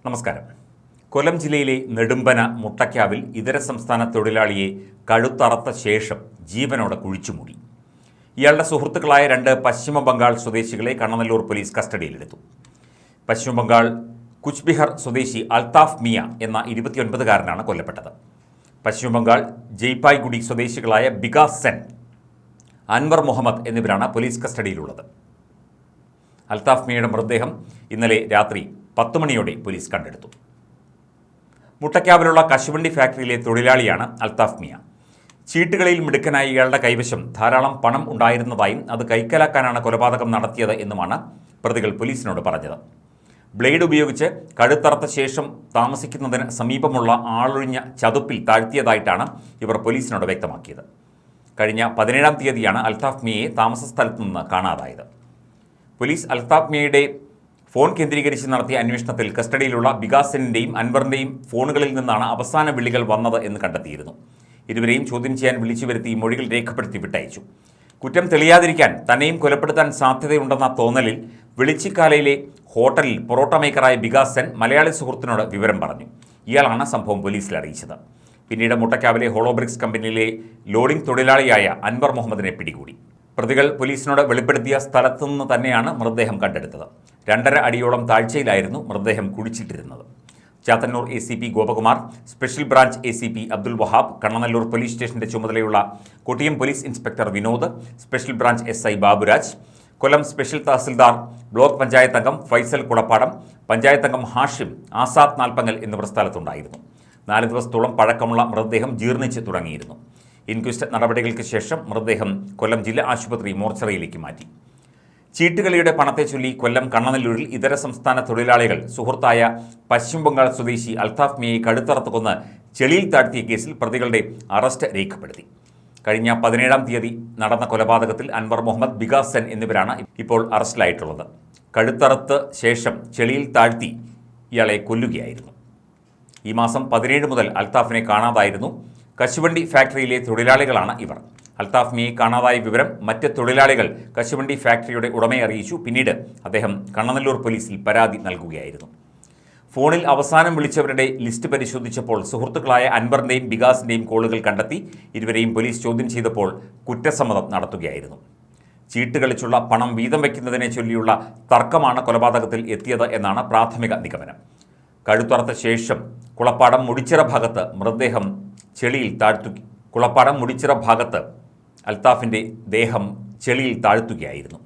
നമസ്കാരം. കൊല്ലം ജില്ലയിലെ നെടുമ്പന മുട്ടയ്ക്കാവിൽ ഇതര സംസ്ഥാന തൊഴിലാളിയെ കഴുത്തറത്ത ശേഷം ജീവനോടെ കുഴിച്ചുമൂടി. ഇയാളുടെ സുഹൃത്തുക്കളായ 2 പശ്ചിമ ബംഗാൾ സ്വദേശികളെ കണ്ണനല്ലൂർ പോലീസ് കസ്റ്റഡിയിലെടുത്തു. പശ്ചിമ ബംഗാൾ കുച്ച്ബിഹാർ സ്വദേശി അൽത്താഫ് മിയ എന്ന 29-കാരനാണ് കൊല്ലപ്പെട്ടത്. പശ്ചിമ ബംഗാൾ ജയ്പായ്ഗുഡി സ്വദേശികളായ ബികാസ് സെൻ, അൻവർ മുഹമ്മദ് എന്നിവരാണ് പോലീസ് കസ്റ്റഡിയിലുള്ളത്. അൽത്താഫ് മിയയുടെ മൃതദേഹം ഇന്നലെ രാത്രി 10 മണിയോടെ പോലീസ് കണ്ടെടുത്തു. മുട്ടയ്ക്കാവിലുള്ള കശുവണ്ടി ഫാക്ടറിയിലെ തൊഴിലാളിയാണ് അൽത്താഫ് മിയ. ചീട്ടുകളിൽ മിടുക്കനായി ഇയാളുടെ കൈവശം ധാരാളം പണം ഉണ്ടായിരുന്നതായും അത് കൈക്കലാക്കാനാണ് കൊലപാതകം നടത്തിയത് എന്നുമാണ് പ്രതികൾ പോലീസിനോട് പറഞ്ഞത്. ബ്ലേഡ് ഉപയോഗിച്ച് കഴുത്തറത്ത ശേഷം താമസിക്കുന്നതിന് സമീപമുള്ള ആളൊഴിഞ്ഞ ചതുപ്പിൽ താഴ്ത്തിയതായിട്ടാണ് ഇവർ പോലീസിനോട് വ്യക്തമാക്കിയത്. കഴിഞ്ഞ 17-ാം തീയതിയാണ് അൽത്താഫ് മിയയെ താമസ സ്ഥലത്തു നിന്ന് കാണാതായത്. പോലീസ് അൽത്താഫ് മിയയുടെ ഫോൺ കേന്ദ്രീകരിച്ച് നടത്തിയ അന്വേഷണത്തിൽ കസ്റ്റഡിയിലുള്ള ബികാസിൻ്റെയും അൻവറിൻ്റെയും ഫോണുകളിൽ നിന്നാണ് അവസാന വിളികൾ വന്നത് എന്ന് കണ്ടെത്തിയിരുന്നു. ഇരുവരെയും ചോദ്യം ചെയ്യാൻ വിളിച്ചു വരുത്തി മൊഴികൾ രേഖപ്പെടുത്തി വിട്ടയച്ചു. കുറ്റം തെളിയാതിരിക്കാൻ തന്നെയും കൊലപ്പെടുത്താൻ സാധ്യതയുണ്ടെന്ന തോന്നലിൽ വെളിച്ചിക്കാലയിലെ ഹോട്ടലിൽ പൊറോട്ട മേക്കറായ ബികാസ് സെൻ മലയാളി സുഹൃത്തിനോട് വിവരം പറഞ്ഞു. ഇയാളാണ് സംഭവം പോലീസിൽ അറിയിച്ചത്. പിന്നീട് മുട്ടയ്ക്കാവിലെ ഹോളോബ്രിക്സ് കമ്പനിയിലെ ലോഡിംഗ് തൊഴിലാളിയായ അൻവർ മുഹമ്മദിനെ പിടികൂടി. പ്രതികൾ പോലീസിനോട് വെളിപ്പെടുത്തിയ സ്ഥലത്തുനിന്ന് തന്നെയാണ് മൃതദേഹം കണ്ടെടുത്തത്. 2.5 അടിയോളം താഴ്ചയിലായിരുന്നു മൃതദേഹം കുഴിച്ചിട്ടിരുന്നത്. Chathannoor ACP Gopakumar, special branch ACP Abdul Wahab, Kannanallur police സ്റ്റേഷന്റെ ചുമതലയുള്ള Kottiyam police inspector Vinod, special branch SI Baburaj, Kollam special tahsildar, block panchayat അംഗം ഫൈസൽ കുളപ്പാടം, പഞ്ചായത്ത് അംഗം ഹാഷിം, ആസാദ് നാൽപ്പങ്ങൽ എന്നിവർ സ്ഥലത്തുണ്ടായിരുന്നു. 4 ദിവസത്തോളം പഴക്കമുള്ള മൃതദേഹം ജീർണിച്ച് തുടങ്ങിയിരുന്നു. ഇൻക്വസ്റ്റ് നടപടികൾക്ക് ശേഷം മൃതദേഹം കൊല്ലം ജില്ലാ ആശുപത്രി മോർച്ചറിയിലേക്ക് മാറ്റി. ചീട്ടുകളിയുടെ പണത്തെ ചൊല്ലി കൊല്ലം കണ്ണനല്ലൂരിൽ ഇതര സംസ്ഥാന തൊഴിലാളികൾ സുഹൃത്തായ പശ്ചിമ ബംഗാൾ സ്വദേശി അൽത്താഫ് മിയയെ കഴുത്തറത്ത് കൊന്ന് ചെളിയിൽ താഴ്ത്തിയ കേസിൽ പ്രതികളുടെ അറസ്റ്റ് രേഖപ്പെടുത്തി. കഴിഞ്ഞ 17-ാം തീയതി നടന്ന കൊലപാതകത്തിൽ അൻവർ മുഹമ്മദ്, ബികാസ് സെൻ എന്നിവരാണ് ഇപ്പോൾ അറസ്റ്റിലായിട്ടുള്ളത്. കഴുത്തറത്ത് ശേഷം ചെളിയിൽ താഴ്ത്തി ഇയാളെ കൊല്ലുകയായിരുന്നു. ഈ മാസം 17 മുതൽ അൽത്താഫിനെ കാണാതായിരുന്നു. കശുവണ്ടി ഫാക്ടറിയിലെ തൊഴിലാളികളാണ് ഇവർ. അൽത്താഫ് മിയയെ കാണാതായ വിവരം മറ്റ് തൊഴിലാളികൾ കശുവണ്ടി ഫാക്ടറിയുടെ ഉടമയെ അറിയിച്ചു. പിന്നീട് അദ്ദേഹം കണ്ണനല്ലൂർ പോലീസിൽ പരാതി നൽകുകയായിരുന്നു. ഫോണിൽ അവസാനം വിളിച്ചവരുടെ ലിസ്റ്റ് പരിശോധിച്ചപ്പോൾ സുഹൃത്തുക്കളായ അൻവറിൻ്റെയും ബികാസിൻ്റെയും കോളുകൾ കണ്ടെത്തി. ഇരുവരെയും പോലീസ് ചോദ്യം ചെയ്തപ്പോൾ കുറ്റസമ്മതം നടത്തുകയായിരുന്നു. ചീട്ട് കളിച്ചുള്ള പണം വീതം വയ്ക്കുന്നതിനെ ചൊല്ലിയുള്ള തർക്കമാണ് കൊലപാതകത്തിൽ എത്തിയത് എന്നാണ് പ്രാഥമിക നിഗമനം. കഴുത്തറത്ത ശേഷം കുളപ്പാടം മുടിച്ചിറ ഭാഗത്ത് മൃതദേഹം ചെളിയിൽ താഴ്ത്തുകയായിരുന്നു. അൽത്താഫിൻ്റെ ദേഹം ചെളിയിൽ താഴ്ത്തുകയായിരുന്നു.